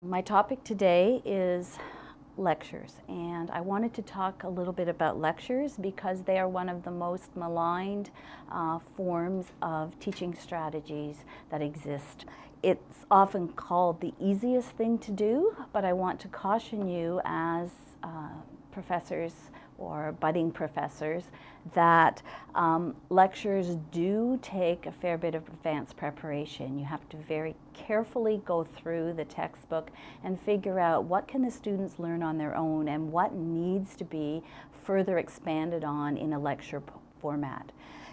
My topic today is lectures, and I wanted to talk a little bit about lectures because they are one of the most maligned forms of teaching strategies that exist. It's often called the easiest thing to do, but I want to caution you as professors or budding professors that lectures do take a fair bit of advanced preparation. You have to very carefully go through the textbook and figure out what can the students learn on their own and what needs to be further expanded on in a lecture format.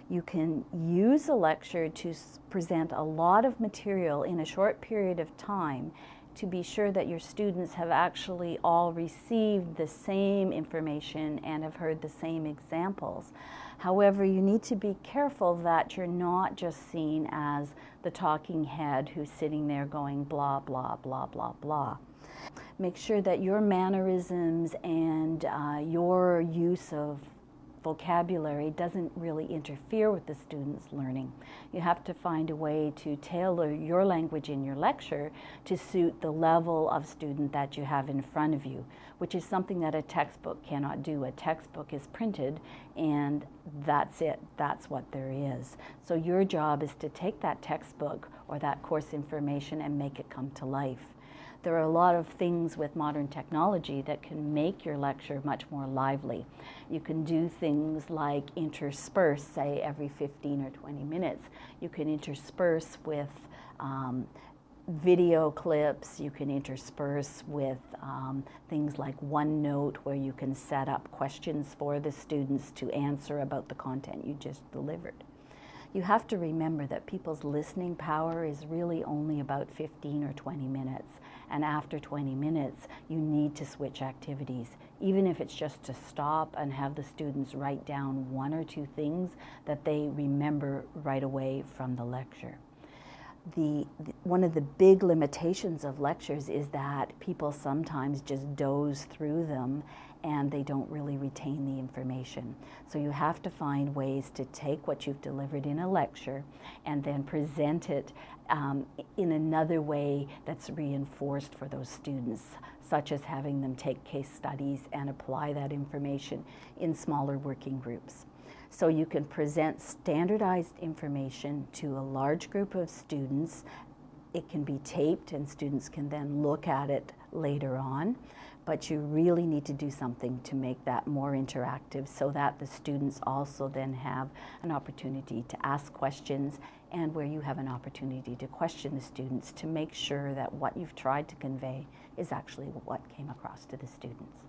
You can use a lecture to present a lot of material in a short period of time to be sure that your students have actually all received the same information and have heard the same examples. However, you need to be careful that you're not just seen as the talking head who's sitting there going blah, blah, blah, blah, blah. Make sure that your mannerisms and your use of vocabulary doesn't really interfere with the students' learning. You have to find a way to tailor your language in your lecture to suit the level of student that you have in front of you, which is something that a textbook cannot do. A textbook is printed and that's it. That's what there is. So your job is to take that textbook or that course information and make it come to life. There are a lot of things with modern technology that can make your lecture much more lively. You can do things like intersperse, say every 15 or 20 minutes. You can intersperse with video clips. You can intersperse with things like OneNote, where you can set up questions for the students to answer about the content you just delivered. You have to remember that people's listening power is really only about 15 or 20 minutes. And after 20 minutes, you need to switch activities, even if it's just to stop and have the students write down one or two things that they remember right away from the lecture. One of the big limitations of lectures is that people sometimes just doze through them and they don't really retain the information. So you have to find ways to take what you've delivered in a lecture and then present it in another way that's reinforced for those students, such as having them take case studies and apply that information in smaller working groups. So you can present standardized information to a large group of students. It can be taped and students can then look at it later on, but you really need to do something to make that more interactive so that the students also then have an opportunity to ask questions and where you have an opportunity to question the students to make sure that what you've tried to convey is actually what came across to the students.